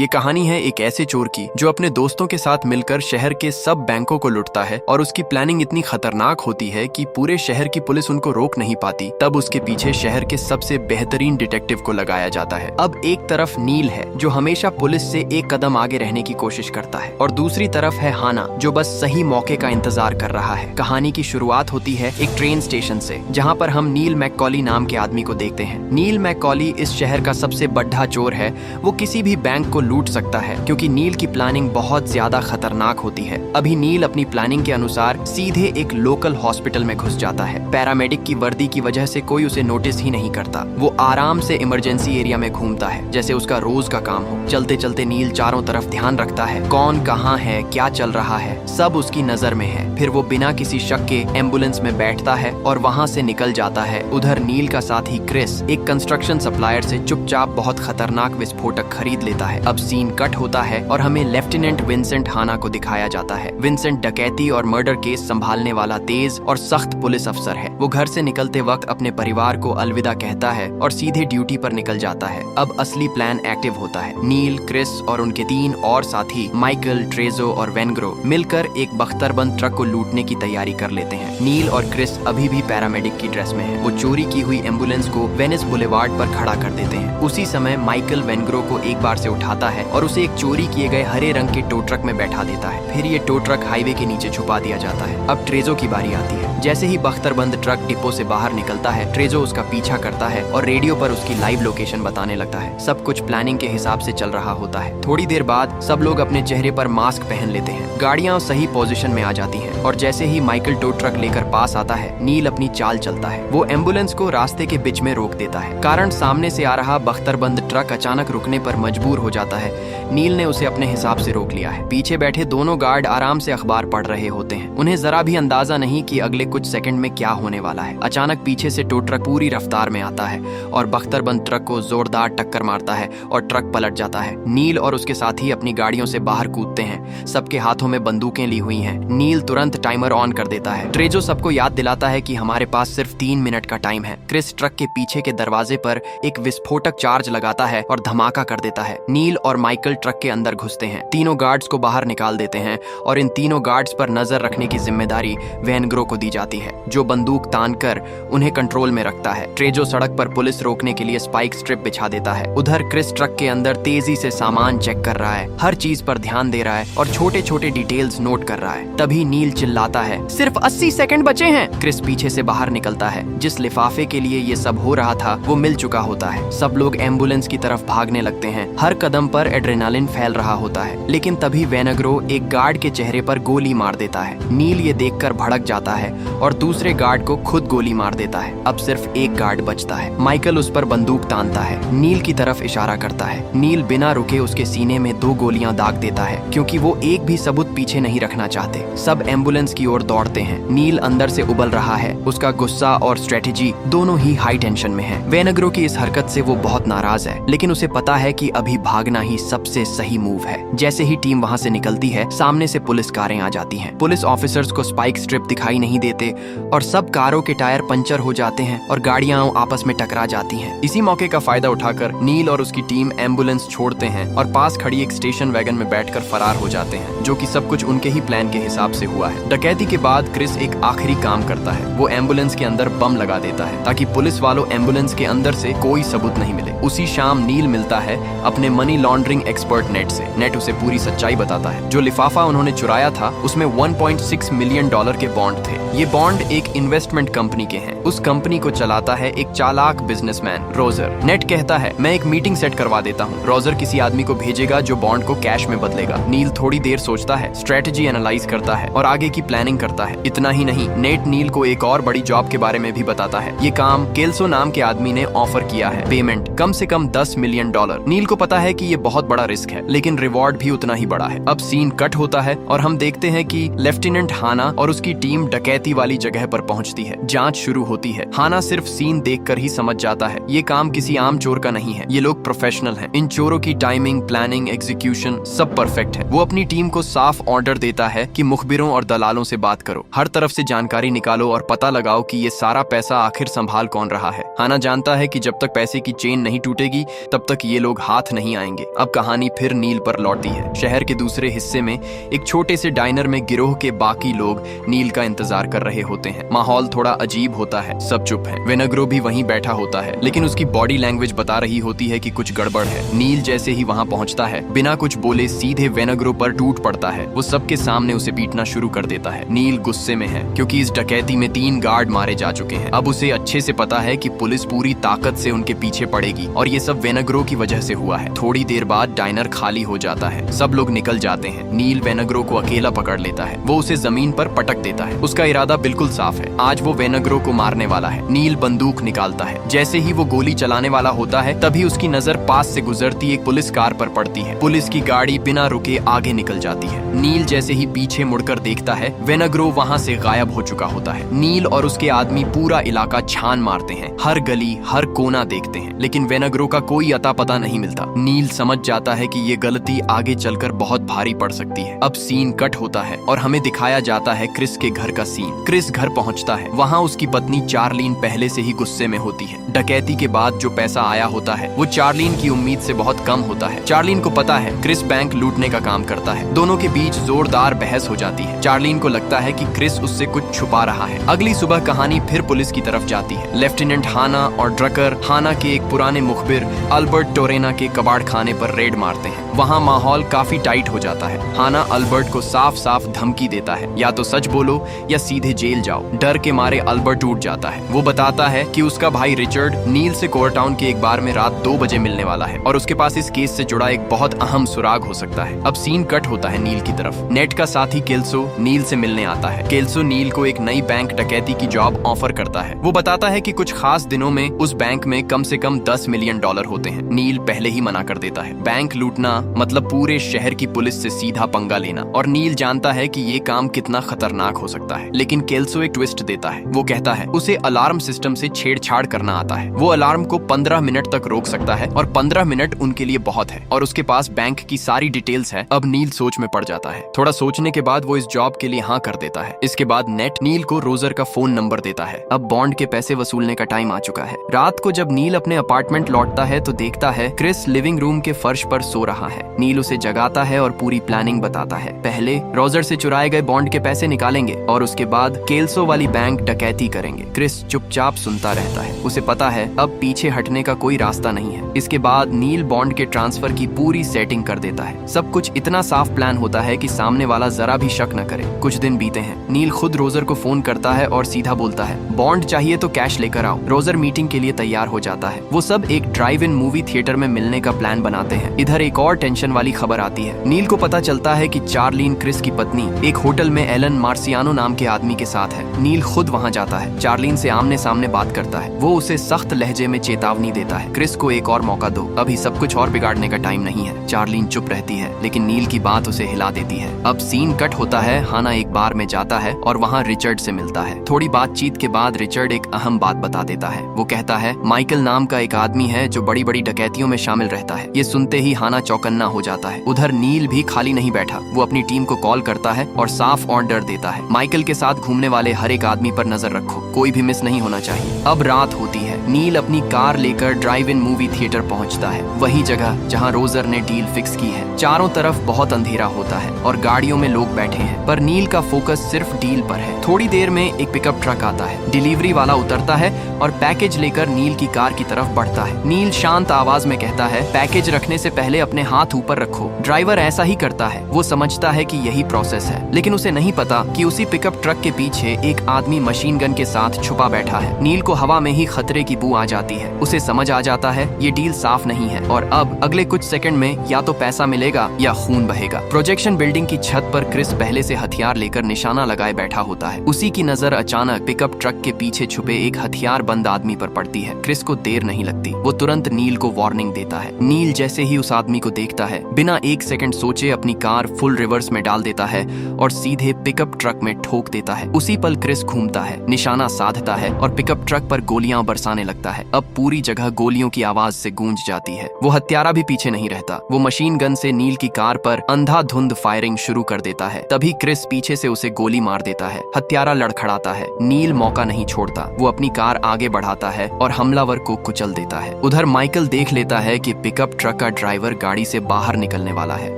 ये कहानी है एक ऐसे चोर की जो अपने दोस्तों के साथ मिलकर शहर के सब बैंकों को लूटता है और उसकी प्लानिंग इतनी खतरनाक होती है कि पूरे शहर की पुलिस उनको रोक नहीं पाती। तब उसके पीछे शहर के सबसे बेहतरीन डिटेक्टिव को लगाया जाता है। अब एक तरफ नील है जो हमेशा पुलिस से एक कदम आगे रहने की कोशिश करता है और दूसरी तरफ है हाना जो बस सही मौके का इंतजार कर रहा है। कहानी की शुरुआत होती है एक ट्रेन स्टेशन से, जहाँ पर हम नील मैककॉली नाम के आदमी को देखते हैं। नील मैककॉली इस शहर का सबसे बड़ा चोर है। वो किसी भी बैंक को लूट सकता है क्योंकि नील की प्लानिंग बहुत ज्यादा खतरनाक होती है। अभी नील अपनी प्लानिंग के अनुसार सीधे एक लोकल हॉस्पिटल में घुस जाता है। पैरामेडिक की वर्दी की वजह से कोई उसे नोटिस ही नहीं करता। वो आराम से इमरजेंसी एरिया में घूमता है जैसे उसका रोज का काम हो। चलते चलते नील चारों तरफ ध्यान रखता है, कौन कहाँ है, क्या चल रहा है, सब उसकी नजर में है। फिर वो बिना किसी शक के एम्बुलेंस में बैठता है और वहाँ से निकल जाता है। उधर नील का साथी क्रिस एक कंस्ट्रक्शन सप्लायर से चुपचाप बहुत खतरनाक विस्फोटक खरीद लेता है। अब सीन कट होता है और हमें लेफ्टिनेंट विंसेंट हाना को दिखाया जाता है। विंसेंट डकैती और मर्डर केस संभालने वाला तेज और सख्त पुलिस अफसर है। वो घर से निकलते वक्त अपने परिवार को अलविदा कहता है और सीधे ड्यूटी पर निकल जाता है। अब असली प्लान एक्टिव होता है। नील, क्रिस और उनके 3 और साथी माइकल, ट्रेजो और वेनग्रो मिलकर एक बख्तरबंद ट्रक को लूटने की तैयारी कर लेते हैं। नील और क्रिस अभी भी पैरामेडिक की ड्रेस में है। वो चोरी की हुई एम्बुलेंस को वेनिस बुलेवार्ड पर खड़ा कर देते हैं। उसी समय माइकल वेनग्रो को एक बार से उठाता है और उसे एक चोरी किए गए हरे रंग के टो ट्रक में बैठा देता है। फिर ये टो ट्रक हाईवे के नीचे छुपा दिया जाता है। अब ट्रेजो की बारी आती है। जैसे ही बख्तरबंद ट्रक डिपो से बाहर निकलता है, ट्रेजो उसका पीछा करता है और रेडियो पर उसकी लाइव लोकेशन बताने लगता है। सब कुछ प्लानिंग के हिसाब से चल रहा होता है। थोड़ी देर बाद सब लोग अपने चेहरे पर मास्क पहन लेते हैं। गाड़ियां सही पोजीशन में आ जाती हैं और जैसे ही माइकल टो ट्रक लेकर पास आता है, नील अपनी चाल चलता है। वो एम्बुलेंस को रास्ते के बीच में रोक देता है। कारण सामने से आ रहा बख्तरबंद ट्रक अचानक रुकने पर मजबूर हो जाता है। नील ने उसे अपने हिसाब से रोक लिया है। पीछे बैठे दोनों गार्ड आराम से अखबार पढ़ रहे होते हैं। उन्हें जरा भी अंदाजा नहीं कि अगले कुछ सेकंड में क्या होने वाला है। अचानक पीछे से टो ट्रक पूरी रफ्तार में आता है और बख्तरबंद ट्रक को जोरदार टक्कर मारता है और ट्रक पलट जाता है। नील और उसके साथी अपनी गाड़ियों से बाहर कूदते हैं। सबके हाथों में बंदूकें ली हुई हैं। नील तुरंत टाइमर ऑन कर देता है। ट्रेजो सबको याद दिलाता है कि हमारे पास सिर्फ 3 मिनट का टाइम है। क्रिस ट्रक के पीछे के दरवाजे पर एक विस्फोटक चार्ज लगाता है और धमाका कर देता है। नील और माइकल ट्रक के अंदर घुसते हैं। तीनों गार्ड्स को बाहर निकाल देते हैं और इन तीनों गार्ड्स पर नजर रखने की जिम्मेदारी वेनग्रो को दी जाती है, जो बंदूक तान कर उन्हें कंट्रोल में रखता है। ट्रेजो सड़क पर पुलिस रोकने के लिए स्पाइक स्ट्रिप बिछा देता है। उधर क्रिस ट्रक के अंदर तेजी से सामान चेक कर रहा है, हर चीज पर ध्यान दे रहा है और छोटे छोटे डिटेल्स नोट कर रहा है। तभी नील चिल्लाता है, सिर्फ 80 सेकंड बचे हैं। क्रिस पीछे से बाहर निकलता है। जिस लिफाफे के लिए ये सब हो रहा था वो मिल चुका होता है। सब लोग एम्बुलेंस की तरफ भागने लगते हैं। हर कदम पर एड्रेनालिन फैल रहा होता है। लेकिन तभी वेनग्रो एक गार्ड के चेहरे पर गोली मार देता है। नील ये देखकर भड़क जाता है और दूसरे गार्ड को खुद गोली मार देता है। अब सिर्फ एक गार्ड बचता है। माइकल उस पर बंदूक तानता है, नील की तरफ इशारा करता है। नील बिना रुके उसके सीने में 2 गोलियां दाग देता है क्योंकि वो एक भी सबूत पीछे नहीं रखना चाहते। सब एम्बुलेंस की ओर दौड़ते हैं। नील अंदर से उबल रहा है। उसका गुस्सा और स्ट्रेटेजी दोनों ही हाई टेंशन में है। वेनग्रो की इस हरकत से वो बहुत नाराज है, लेकिन उसे पता है कि अभी भागना ही सबसे सही मूव है। जैसे ही टीम वहां से निकलती है, सामने से पुलिस कारें आ जाती हैं। पुलिस ऑफिसर्स को स्पाइक स्ट्रिप दिखाई नहीं देते और सब कारों के टायर पंचर हो जाते हैं और गाड़ियां आपस में टकरा जाती हैं। इसी मौके का फायदा उठाकर नील और उसकी टीम एम्बुलेंस छोड़ते हैं और पास खड़ी एक स्टेशन वैगन में बैठकर फरार हो जाते हैं, जो कि सब कुछ उनके ही प्लान के हिसाब से हुआ है। डकैती के बाद क्रिस एक आखिरी काम करता है। वो एम्बुलेंस के अंदर बम लगा देता है ताकि पुलिस वालों एम्बुलेंस के अंदर से कोई सबूत नहीं मिले। उसी शाम नील मिलता है अपने मनी लॉन्ड्रिंग एक्सपर्ट नेट से। नेट उसे पूरी सच्चाई बताता है। जो लिफाफा उन्होंने चुराया था उसमें $1.6 मिलियन के बॉन्ड थे। ये बॉन्ड एक इन्वेस्टमेंट कंपनी के हैं। उस कंपनी को चलाता है एक चालाक बिजनेसमैन रोजर। नेट कहता है, मैं एक मीटिंग सेट करवा देता हूँ। रोजर किसी आदमी को भेजेगा जो बॉन्ड को कैश में बदलेगा। नील थोड़ी देर सोचता है, स्ट्रेटेजी एनालाइज करता है और आगे की प्लानिंग करता है। इतना ही नहीं, नेट नील को एक और बड़ी जॉब के बारे में भी बताता है। ये काम केल्सो नाम के आदमी ने ऑफर किया है। पेमेंट कम से कम $10 मिलियन। नील को पता है कि ये बहुत बड़ा रिस्क है, लेकिन रिवॉर्ड भी उतना ही बड़ा है। अब सीन कट होता है और हम देखते हैं कि लेफ्टिनेंट हाना और उसकी टीम डकैती वाली जगह पर पहुंचती है। जांच शुरू होती है। हाना सिर्फ सीन देखकर ही समझ जाता है ये काम किसी आम चोर का नहीं है, ये लोग प्रोफेशनल हैं। इन चोरों की टाइमिंग, प्लानिंग, एग्जीक्यूशन सब परफेक्ट है। वो अपनी टीम को साफ ऑर्डर देता है कि मुखबिरों और दलालों से बात करो, हर तरफ से जानकारी निकालो और पता लगाओ कि ये सारा पैसा आखिर संभाल कौन रहा है। हाना जानता है कि जब तक पैसे की चेन नहीं टूटेगी तब तक ये लोग हाथ नहीं आएंगे। अब कहानी फिर नील पर लौटती है। शहर के दूसरे हिस्से में एक छोटे से डाइनर में गिरोह के बाकी लोग नील का इंतजार कर रहे होते हैं। माहौल थोड़ा अजीब होता है, सब चुप है। वेनेग्रो भी वहीं बैठा होता है, लेकिन उसकी बॉडी लैंग्वेज बता रही होती है कि कुछ गड़बड़ है। नील जैसे ही वहां पहुंचता है, बिना कुछ बोले सीधे वेनेग्रो पर टूट पड़ता है। वो सबके सामने उसे पीटना शुरू कर देता है। नील गुस्से में है क्योंकि इस डकैती में 3 गार्ड मारे जा चुके हैं। अब उसे अच्छे से पता है कि पुलिस पूरी ताकत से उनके पीछे पड़ेगी और ये सब वेनेग्रो की वजह से हुआ है। थोड़ी देर बाद डाइनर खाली हो जाता है, सब लोग निकल जाते हैं। नील वेनेग्रो को अकेला पकड़ लेता है। वो उसे जमीन पर पटक देता है। उसका इरादा बिल्कुल साफ है, आज वो वेनेग्रो को मारने वाला है। नील बंदूक निकालता है। जैसे ही वो गोली चलाने वाला होता है तभी उसकी नजर पास से गुजरती एक पुलिस कार पर पड़ती है। पुलिस की गाड़ी बिना रुके आगे निकल जाती है। नील जैसे ही पीछे मुड़कर देखता है, वेनेग्रो वहां से गायब हो चुका होता है। नील और उसके आदमी पूरा इलाका छान मारते हैं, हर गली हर कोना देखते हैं, लेकिन वेनेग्रो का कोई अता पता नहीं मिलता। नील समझ जाता है कि ये गलती आगे चलकर बहुत भारी पड़ सकती है। अब सीन कट होता है और हमें दिखाया जाता है क्रिस के घर का सीन। क्रिस घर पहुंचता है। वहां उसकी पत्नी चार्लीन पहले से ही गुस्से में होती है। डकैती के बाद जो पैसा आया होता है वो चार्लीन की उम्मीद से बहुत कम होता है। चार्लीन को पता है क्रिस बैंक लूटने का काम करता है। दोनों के बीच जोरदार बहस हो जाती है। चार्लीन को लगता है कि क्रिस उससे कुछ छुपा रहा है। अगली सुबह कहानी फिर पुलिस की तरफ जाती है। लेफ्टिनेंट हाना और ड्रकर हाना के एक पुराने मुखबिर अल्बर्ट टोरेना के कबाड़ खाने पर रेड मारते हैं। वहाँ माहौल काफी टाइट हो जाता है। हाना अल्बर्ट को साफ साफ धमकी देता है, या तो सच बोलो या सीधे जेल जाओ। डर के मारे अल्बर्ट टूट जाता है। वो बताता है कि उसका भाई रिचर्ड नील से कोरटाउन के एक बार में रात 2 बजे मिलने वाला है और उसके पास इस केस से जुड़ा एक बहुत अहम सुराग हो सकता है। अब सीन कट होता है नील की तरफ। नेट का साथी केल्सो नील से मिलने आता है। केल्सो नील को एक नई बैंक डकैती की जॉब ऑफर करता है। वो बताता है कि कुछ खास दिनों में उस बैंक में कम से कम $10 मिलियन होते हैं। नील पहले ही मना कर देता है। बैंक लूटना मतलब पूरे शहर की पुलिस से सीधा पंगा लेना, और नील जानता है कि ये काम कितना खतरनाक हो सकता है। लेकिन केल्सो एक ट्विस्ट देता है। वो कहता है उसे अलार्म सिस्टम से छेड़छाड़ करना आता है। वो अलार्म को 15 मिनट तक रोक सकता है और 15 मिनट उनके लिए बहुत है, और उसके पास बैंक की सारी डिटेल्स है। अब नील सोच में पड़ जाता है। थोड़ा सोचने के बाद वो इस जॉब के लिए हाँ कर देता है। इसके बाद नेट नील को रोजर का फोन नंबर देता है। अब बॉन्ड के पैसे वसूलने का टाइम आ चुका है। रात को जब नील अपने अपार्टमेंट लौटता है तो देखता है क्रिस लिविंग रूम के फर्श पर सो रहा है। नील उसे जगाता है और पूरी प्लानिंग बताता है। पहले रोजर से चुराए गए बॉन्ड के पैसे निकालेंगे और उसके बाद केल्सो वाली बैंक डकैती करेंगे। क्रिस चुपचाप सुनता रहता है। उसे पता है अब पीछे हटने का कोई रास्ता नहीं है। इसके बाद नील बॉन्ड के ट्रांसफर की पूरी सेटिंग कर देता है। सब कुछ इतना साफ प्लान होता है कि सामने वाला जरा भी शक न करे। कुछ दिन बीते हैं। नील खुद रोजर को फोन करता है और सीधा बोलता है बॉन्ड चाहिए तो कैश लेकर आओ। रोजर मीटिंग के लिए तैयार हो जाता है। वो सब एक ड्राइव इन मूवी थिएटर में मिलने का प्लान बनाते हैं। इधर एक और टेंशन वाली खबर आती है। नील को पता चलता है कि चार्लीन क्रिस की पत्नी एक होटल में एलन मार्सियानो नाम के आदमी के साथ है। नील खुद वहां जाता है। चार्लीन से आमने सामने बात करता है। वो उसे सख्त लहजे में चेतावनी देता है, क्रिस को एक और मौका दो, अभी सब कुछ और बिगाड़ने का टाइम नहीं है। चार्लीन चुप रहती है, लेकिन नील की बात उसे हिला देती है। अब सीन कट होता है। हाना एक बार में जाता है और वहाँ रिचर्ड से मिलता है। थोड़ी बातचीत के बाद रिचर्ड एक अहम बात बता देता है। वो कहता है माइकल नाम का एक आदमी है जो बड़ी बड़ी डकैतियों में शामिल रहता है। ये सुनते ही हाना चौकन्ना हो जाता है। उधर नील भी खाली नहीं बैठा। वो अपनी टीम को कॉल करता है और साफ ऑर्डर देता है, माइकल के साथ घूमने वाले हर एक आदमी पर नजर रखो, कोई भी मिस नहीं होना चाहिए। अब रात होती है। नील अपनी कार लेकर ड्राइव इन मूवी थिएटर पहुंचता है, वही जगह जहां रोजर ने डील फिक्स की है। चारों तरफ बहुत अंधेरा होता है और गाड़ियों में लोग बैठे हैं, पर नील का फोकस सिर्फ डील पर है। थोड़ी देर में एक पिकअप ट्रक आता है। डिलीवरी वाला उतरता है और पैकेज लेकर नील की कार की तरफ बढ़ता है। नील शांत आवाज में कहता है पैकेज रखने से पहले अपने हाथ ऊपर रखो। ड्राइवर ऐसा ही करता है। वो समझता है कि यही प्रोसेस है, लेकिन उसे नहीं पता कि उसी पिकअप ट्रक के पीछे एक आदमी मशीन गन के साथ छुपा बैठा है। नील को हवा में ही खतरे की बू आ जाती है। उसे समझ आ जाता है ये डील साफ नहीं है और अब अगले कुछ सेकंड में या तो पैसा मिलेगा या खून बहेगा। प्रोजेक्शन बिल्डिंग की छत पर क्रिस पहले से हथियार लेकर निशाना लगाए बैठा होता है। उसी की नजर अचानक पिकअप ट्रक के पीछे छुपे एक हथियार बंद आदमी पर पड़ती है। क्रिस को देर नहीं लगती। वो तुरंत नील को वार्निंग देता है। नील जैसे ही उस आदमी को देखता है, बिना एक सेकंड सोचे अपनी कार फुल रिवर्स में डाल देता है और सीधे पिकअप ट्रक में ठोक देता है। उसी पल क्रिस घूमता है, निशाना साध बांधता है और पिकअप ट्रक पर गोलियां बरसाने लगता है। अब पूरी जगह गोलियों की आवाज से गूंज जाती है। वो हत्यारा भी पीछे नहीं रहता। वो मशीन गन से नील की कार पर अंधाधुंध फायरिंग शुरू कर देता है। तभी क्रिस पीछे से उसे गोली मार देता है। हत्यारा लड़खड़ाता है। नील मौका नहीं छोड़ता। वो अपनी कार आगे बढ़ाता है और हमलावर को कुचल देता है। उधर माइकल देख लेता है कि पिकअप ट्रक का ड्राइवर गाड़ी से बाहर निकलने वाला है।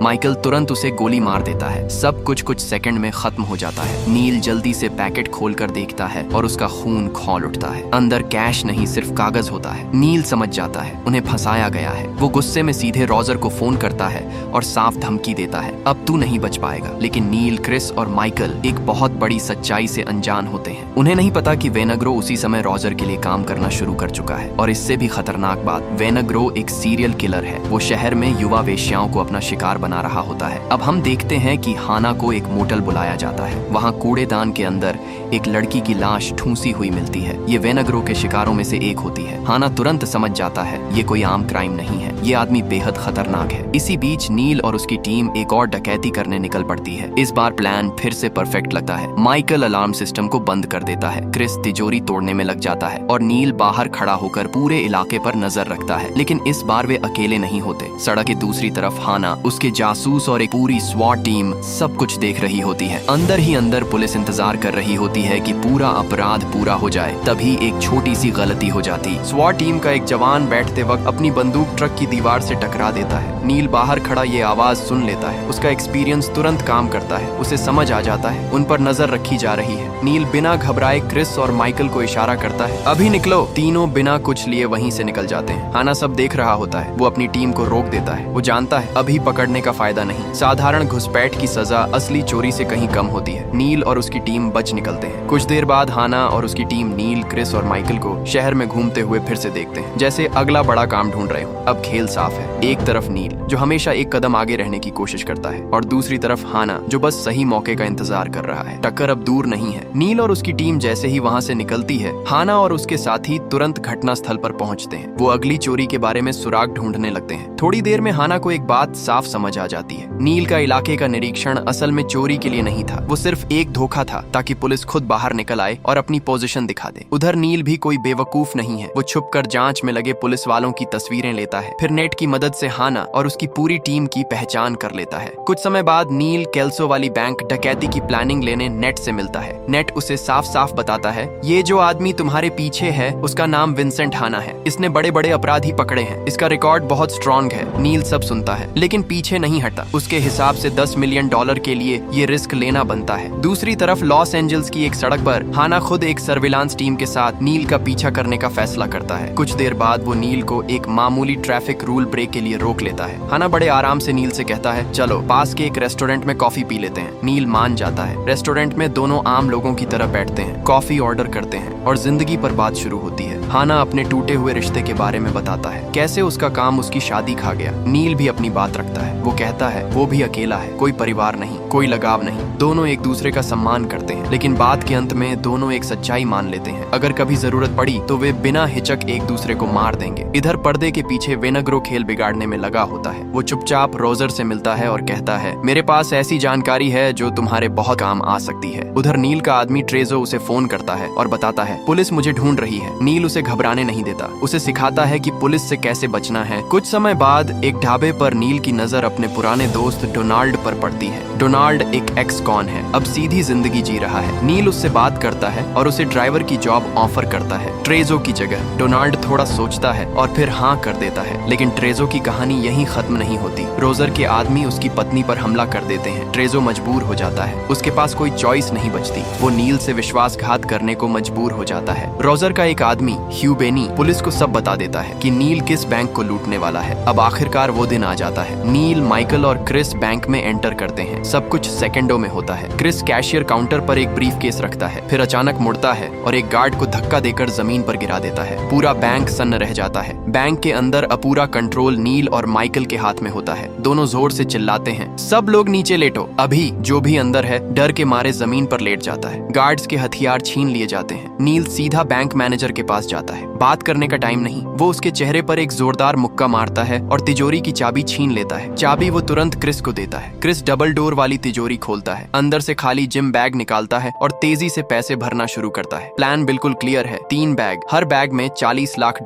माइकल तुरंत उसे गोली मार देता है। सब कुछ सेकंड में खत्म हो जाता है। नील जल्दी से पैकेट खोलकर देखता है और उसका खून खौल उठता है। अंदर कैश नहीं, सिर्फ कागज होता है। नील समझ जाता है उन्हें फंसाया गया है। वो गुस्से में सीधे रोजर को फोन करता है और साफ धमकी देता है, अब तू नहीं बच पाएगा। लेकिन नील, क्रिस और माइकल एक बहुत बड़ी सच्चाई से अनजान होते हैं। उन्हें नहीं पता कि वेनेग्रो उसी समय रोजर के लिए काम करना शुरू कर चुका है। और इससे भी खतरनाक बात, वेनेग्रो एक सीरियल किलर है। वो शहर में युवा वेश्याओं को अपना शिकार बना रहा होता है। अब हम देखते हैं कि हाना को एक मोटल बुलाया जाता है। वहाँ कूड़ेदान के अंदर एक लड़की की लाश ठूंसी हुई मिलती है। ये वेनेग्रो के शिकारों में से एक होती है। हाना तुरंत समझ जाता है ये कोई आम क्राइम नहीं है, ये आदमी बेहद खतरनाक है। इसी बीच नील और उसकी टीम एक और डकैती करने निकल पड़ती है। इस बार प्लान फिर से परफेक्ट लगता है। माइकल अलार्म सिस्टम को बंद कर देता है। क्रिस तिजोरी तोड़ने में लग जाता है और नील बाहर खड़ा होकर पूरे इलाके पर नजर रखता है। लेकिन इस बार वे अकेले नहीं होते। सड़क की दूसरी तरफ हाना, उसके जासूस और एक पूरी स्वाट टीम सब कुछ देख रही होती है। अंदर ही अंदर पुलिस इंतजार कर रही होती है कि पूरा अपराध पूरा हो जाए। तभी एक छोटी सी गलती हो जाती। स्वाट टीम का एक जवान बैठते वक्त अपनी बंदूक ट्रक की दीवार से टकरा देता है। नील बाहर खड़ा ये आवाज सुन लेता है। उसका एक्सपीरियंस तुरंत काम करता है। उसे समझ आ जाता है उन पर नजर रखी जा रही है। नील बिना घबराए क्रिस और माइकल को इशारा करता है, अभी निकलो। तीनों बिना कुछ लिए वहीं से निकल जाते हैं। हाना सब देख रहा होता है। वो अपनी टीम को रोक देता है। वो जानता है अभी पकड़ने का फायदा नहीं। साधारण घुसपैठ की सजा असली चोरी से कहीं कम होती है। नील और उसकी टीम बच निकलते हैं। कुछ देर बाद हाना और उसकी टीम नील, क्रिस और माइकल को शहर में घूमते हुए फिर से देखते हैं, जैसे अगला बड़ा काम ढूंढ रहे हो। अब खेल साफ है। एक तरफ नील जो हमेशा एक कदम आगे रहने की कोशिश करता है और दूसरी तरफ हाना जो बस सही मौके का इंतजार कर रहा है। टक्कर अब दूर नहीं है। नील और उसकी टीम जैसे ही वहाँ से निकलती है, हाना और उसके साथी तुरंत घटना स्थल पर पहुँचते हैं। वो अगली चोरी के बारे में सुराग ढूंढने लगते हैं। थोड़ी देर में हाना को एक बात साफ समझ आ जाती है। नील का इलाके का निरीक्षण असल में चोरी के लिए नहीं था। वो सिर्फ एक धोखा था ताकि पुलिस खुद बाहर निकल आए और अपनी पोजीशन दिखा दे। उधर नील भी कोई बेवकूफ नहीं है। वो छुपकर जांच में लगे पुलिस वालों की तस्वीरें लेता है। फिर नेट की मदद से हाना और उसकी पूरी टीम की पहचान कर लेता है। कुछ समय बाद नील केल्सो वाली बैंक डकैती की प्लानिंग लेने नेट से मिलता है। नेट उसे साफ साफ बताता है, ये जो आदमी तुम्हारे पीछे है उसका नाम विंसेंट हाना है। इसने बड़े बड़े अपराधी पकड़े हैं। इसका रिकॉर्ड बहुत स्ट्रॉन्ग है। नील सब सुनता है लेकिन पीछे नहीं हटता। उसके हिसाब से $10 मिलियन के लिए ये रिस्क लेना बनता है। दूसरी तरफ लॉस एंजल्स की एक सड़क पर हाना खुद एक सर्विलांस टीम के साथ नील का पीछा करने का फैसला करता है। कुछ देर बाद वो नील को एक मामूली ट्रैफिक रूल ब्रेक के लिए रोक लेता है। हाना बड़े आराम से नील से कहता है, चलो पास के एक रेस्टोरेंट में कॉफी पी लेते हैं। नील मान जाता है। रेस्टोरेंट में दोनों आम लोगों की तरह बैठते हैं, कॉफी ऑर्डर करते हैं और जिंदगी पर बात शुरू होती है। हाना अपने टूटे हुए रिश्ते के बारे में बताता है, कैसे उसका काम उसकी शादी खा गया। नील भी अपनी बात रखता है। वो कहता है वो भी अकेला है, कोई परिवार नहीं, कोई लगाव नहीं। दोनों एक दूसरे का सम्मान करते हैं। लेकिन बात के अंत में दोनों एक सच्चाई मान लेते हैं, अगर कभी जरूरत पड़ी तो वे बिना हिचक एक दूसरे को मार देंगे। इधर पर्दे के पीछे वेनेग्रो खेल बिगाड़ने में लगा होता है। वो चुपचाप रोजर से मिलता है और कहता है, मेरे पास ऐसी जानकारी है जो तुम्हारे बहुत काम आ सकती है। उधर नील का आदमी ट्रेजो उसे फोन करता है और बताता है, पुलिस मुझे ढूंढ रही है। नील उसे घबराने नहीं देता। उसे सिखाता है कि पुलिस से कैसे बचना है। कुछ समय बाद एक ढाबे पर नील की नजर अपने पुराने दोस्त डोनाल्ड पर पड़ती है। डोनाल्ड एक एक्स कॉन है, अब सीधी जिंदगी जी रहा है। नील उससे बात करता है और उसे ड्राइवर की जॉब ऑफर करता है ट्रेजो की जगह। डोनाल्ड थोड़ा सोचता है और फिर हाँ कर देता है। लेकिन ट्रेजो की कहानी यहीं खत्म नहीं होती। रोजर के आदमी उसकी पत्नी पर हमला कर देते हैं। ट्रेजो मजबूर हो जाता है। उसके पास कोई चॉइस नहीं बचती। वो नील से विश्वासघात करने को मजबूर हो जाता है। रोजर का एक आदमी ह्यू बेनी पुलिस को सब बता देता है कि नील किस बैंक को लूटने वाला है। अब आखिरकार वो दिन आ जाता है। नील, माइकल और क्रिस बैंक में एंटर करते हैं। सब कुछ सेकंडों में होता है। क्रिस कैशियर काउंटर पर एक ब्रीफ केस रखता है, फिर अचानक मुड़ता है और एक गार्ड को धक्का देकर जमीन पर गिरा देता है। पूरा बैंक सन्न रह जाता है। बैंक के अंदर अपूरा कंट्रोल नील और माइकल के हाथ में होता है। दोनों जोर से चिल्लाते हैं, सब लोग नीचे लेटो। अभी जो भी अंदर है डर के मारे जमीन पर लेट जाता है। गार्ड्स के हथियार छीन लिए जाते हैं। नील सीधा बैंक मैनेजर के पास जाता है। बात करने का टाइम नहीं, वो उसके चेहरे पर एक जोरदार मुक्का मारता है और तिजोरी की चाबी छीन लेता है। चाबी वो तुरंत क्रिस को देता है। क्रिस डबल डोर वाली तिजोरी खोलता है, अंदर से खाली जिम बैग निकालता है और तेजी से पैसे भरना शुरू करता है। प्लान बिल्कुल क्लियर है, 3 बैग, हर बैग में $40 लाख।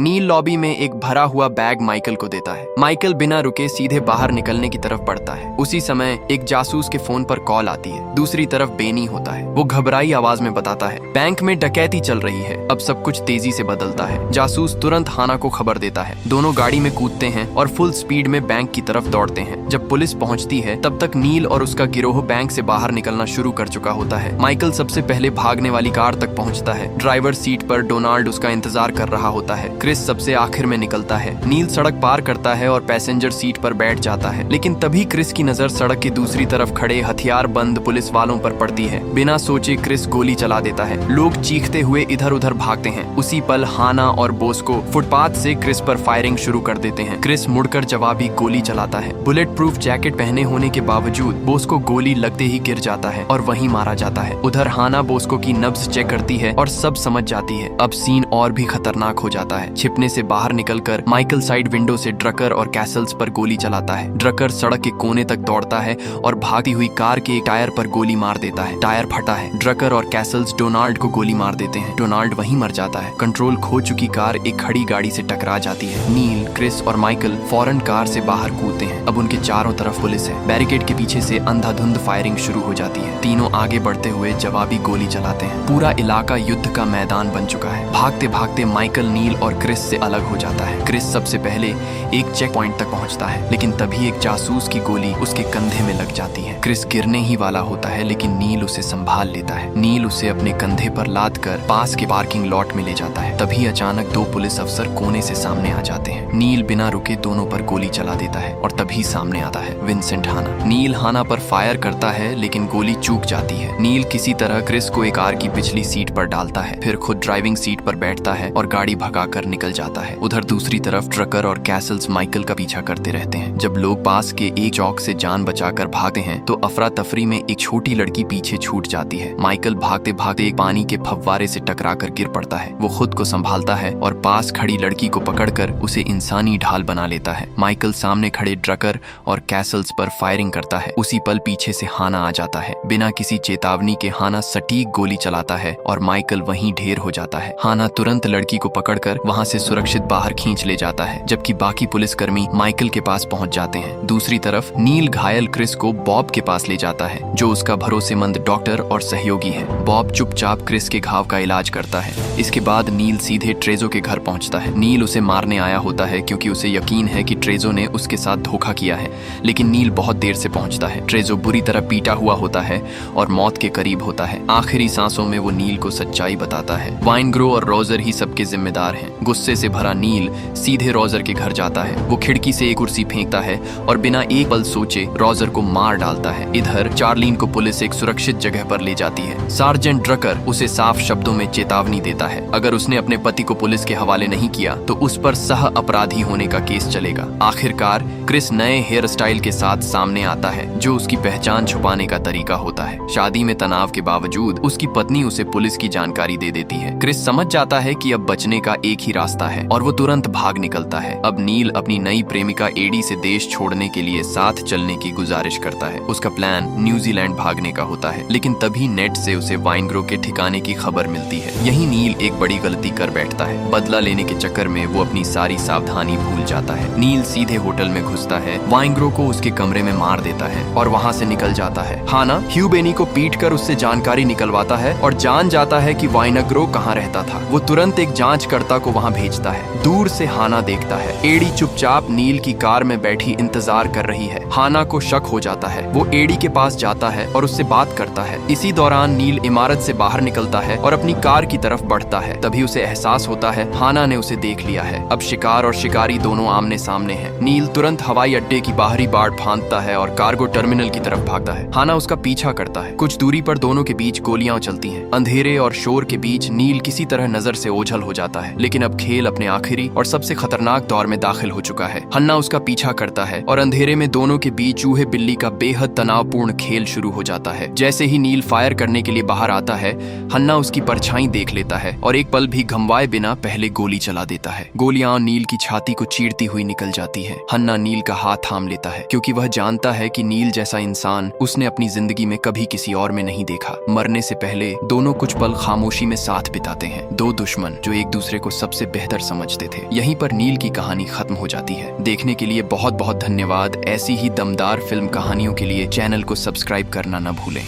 नील लॉबी में एक भरा हुआ बैग माइकल को देता है। माइकल बिना रुके सीधे बाहर निकलने की तरफ बढ़ता है। उसी समय एक जासूस के फोन पर कॉल आती है। दूसरी तरफ बेनी होता है। वो घबराई आवाज में बताता है बैंक में डकैती चल रही है। अब सब कुछ तेजी से बदलता है। जासूस तुरंत हाना को खबर देता है। दोनों गाड़ी में कूदते हैं और फुल स्पीड में बैंक की तरफ दौड़ते हैं। जब पुलिस पहुंचती है तब तक नील और उसका गिरोह बैंक से बाहर निकलना शुरू कर चुका होता है। माइकल सबसे पहले भागने वाली कार तक पहुंचता है। ड्राइवर सीट पर डोनाल्ड उसका इंतजार कर रहा होता है। क्रिस सबसे आखिर में निकलता है। नील सड़क पार करता है और पैसेंजर सीट पर बैठ जाता है, लेकिन तभी क्रिस की नजर सड़क की दूसरी तरफ खड़े हथियार बंद पुलिस वालों पर पड़ती है। बिना सोचे क्रिस गोली चला देता है। लोग चीखते हुए इधर उधर भागते हैं। उसी पल हाना और बोस्को फुटपाथ से क्रिस पर फायरिंग शुरू कर देते हैं। क्रिस मुड़कर जवाबी गोली चलाता है। बुलेट प्रूफ जैकेट पहने होने के बावजूद बोस्को गोली लगते ही गिर जाता है और वहीं मारा जाता है। उधर हाना बोस्को की नब्ज चेक करती है और सब समझ जाती है। अब सीन और भी खतरनाक हो जाता है। छिपने से बाहर निकलकर माइकल साइड विंडो से ड्रकर और कैसल्स पर गोली चलाता है। ड्रकर सड़क के कोने तक दौड़ता है और भागती हुई कार के एक टायर पर गोली मार देता है। टायर फटा है। ड्रकर और कैसल्स डोनाल्ड को गोली मार देते हैं। डोनाल्ड वहीं मर जाता है। कंट्रोल खो चुकी कार एक खड़ी गाड़ी से टकरा जाती है। नील, क्रिस और माइकल फौरन कार से बाहर कूदते हैं। अब उनके चारों तरफ पुलिस है। बैरिकेड के पीछे से अंधाधुंध फायरिंग शुरू हो जाती है। तीनों आगे बढ़ते हुए जवाबी गोली चलाते हैं। पूरा इलाका युद्ध का मैदान बन चुका है। भागते भागते माइकल नील और क्रिस से अलग हो जाता है। क्रिस सबसे पहले एक चेक पॉइंट तक पहुंचता है, लेकिन तभी एक जासूस की गोली उसके कंधे में लग जाती है। क्रिस गिरने ही वाला होता है, लेकिन नील उसे संभाल लेता है। नील उसे अपने कंधे पर लाद कर पास के पार्किंग लॉट में ले जाता है। तभी अचानक 2 पुलिस अफसर कोने से सामने आ जाते हैं। नील बिना रुके दोनों पर गोली चला देता है और तभी सामने आता है विंसेंट हाना। नील हाना पर फायर करता है, लेकिन गोली चूक जाती है। नील किसी तरह क्रिस को एक कार की पिछली सीट पर डालता है, फिर खुद ड्राइविंग सीट पर बैठता है और गाड़ी भगाकर निकल जाता है। उधर दूसरी तरफ ट्रकर और कैसल्स माइकल का पीछा करते रहते हैं। जब लोग पास के एक चौक से जान बचाकर भागते हैं तो अफरा तफरी में एक छोटी लड़की पीछे छूट जाती है। माइकल भागते भागते एक पानी के फव्वारे से टकराकर गिर पड़ता है। वो खुद को संभालता है और पास खड़ी लड़की को पकड़कर उसे इंसानी ढाल बना लेता है। माइकल सामने खड़े ट्रकर और कैसल्स पर फायरिंग करता है। उसी पल पीछे से हाना आ जाता है। बिना किसी चेतावनी के हाना सटीक गोली चलाता है और माइकल वहीं ढेर हो जाता है। हाना तुरंत लड़की को पकड़कर वहां से सुरक्षित बाहर खींच ले जाता है, जबकि बाकी पुलिसकर्मी माइकल के पास पहुंच जाते हैं। दूसरी तरफ नील घायल क्रिस को बॉब के पास ले जाता है, जो उसका भरोसेमंद डॉक्टर और सहयोगी है। बॉब चुपचाप क्रिस के घाव का इलाज करता है। इसके बाद नील सीधे ट्रेजो के घर पहुंचता है। नील उसे मारने आया होता है क्योंकि उसे यकीन है कि ट्रेजो ने उसके साथ धोखा किया है, लेकिन नील बहुत देर से पहुंचता है। ट्रेजो बुरी तरह पीटा हुआ होता है और मौत के करीब होता है। आखिरी सांसों में वो नील को सच्चाई बताता है। वाइनग्रो और रोजर ही सबके जिम्मेदार हैं। गुस्से से भरा नील सीधे रोजर के घर जाता है। वो खिड़की से एक कुर्सी फेंकता है और बिना एक पल सोचे रोजर को मार डालता है। इधर चार्लीन को पुलिस एक सुरक्षित जगह पर ले जाती है। सार्जेंट ड्रकर उसे साफ शब्दों में चेतावनी देता है, अगर उसने अपने पति को पुलिस के हवाले नहीं किया तो उस पर सह अपराधी होने का केस चलेगा। आखिरकार क्रिस नए हेयर स्टाइल के साथ सामने आता है, जो उसकी पहचान छुपाने का तरीका होता है। शादी में तनाव के बावजूद उसकी पत्नी उसे पुलिस की जानकारी दे देती है। क्रिस समझ जाता है कि अब बचने का एक ही रास्ता है और वो तुरंत भाग निकलता है। अब नील अपनी नई प्रेमिका एडी से देश छोड़ने के लिए साथ चलने की गुजारिश करता है। उसका प्लान न्यूजीलैंड भागने का होता है, लेकिन तभी नेट से उसे वाइनग्रो के ठिकाने की खबर मिलती है। यही नील एक बड़ी गलती कर बैठता है। बदला लेने के चक्कर में वो अपनी सारी सावधानी भूल जाता है। नील सीधे होटल में घुसता है, वाइनग्रो को उसके कमरे में मार देता है और वहाँ से निकल जाता है। हाना ह्यू बेनी को पीट कर उससे जानकारी निकलवाता है और जान जाता है कि वाइनग्रो कहाँ रहता था। वो तुरंत एक जांचकर्ता को वहाँ भेजता है। दूर से हाना देखता है एडी चुपचाप नील की कार में बैठी इंतजार कर रही है। हाना को शक हो जाता है। वो एडी के पास जाता है और उससे बात करता है। इसी दौरान नील इमारत से बाहर निकलता है और अपनी कार की तरफ बढ़ता है। तभी उसे एहसास होता है हाना ने उसे देख लिया है। अब शिकार और शिकारी दोनों आमने सामने हैं। नील तुरंत हवाई अड्डे की बाहरी बाड़ फांदता है और कार्गो टर्मिनल की तरफ भागता है। हाना उसका पीछा करता है। कुछ दूरी पर दोनों के बीच गोलियां चलती हैं। अंधेरे और शोर के बीच नील किसी तरह नजर से ओझल हो जाता है, लेकिन अब खेल अपने आखिरी और सबसे खतरनाक दौर में दाखिल हो चुका है। हन्ना उसका पीछा करता है और अंधेरे में दोनों के बीच चूहे बिल्ली का बेहद तनावपूर्ण खेल शुरू हो जाता है। जैसे ही नील फायर करने के लिए बाहर आता है, हन्ना उसकी उसकी परछाई देख लेता है और एक पल भी घमवाए बिना पहले गोली चला देता है। गोलियां नील की छाती को चीरती हुई निकल जाती है। हन्ना नील का हाथ थाम लेता है क्योंकि वह जानता है कि नील जैसा इंसान उसने अपनी जिंदगी में कभी किसी और में नहीं देखा। मरने से पहले दोनों कुछ पल खामोशी में साथ बिताते हैं, दो दुश्मन जो एक दूसरे को सबसे बेहतर समझते थे। यहीं पर नील की कहानी खत्म हो जाती है। देखने के लिए बहुत बहुत धन्यवाद। ऐसी ही दमदार फिल्म कहानियों के लिए चैनल को सब्सक्राइब करना न भूलें।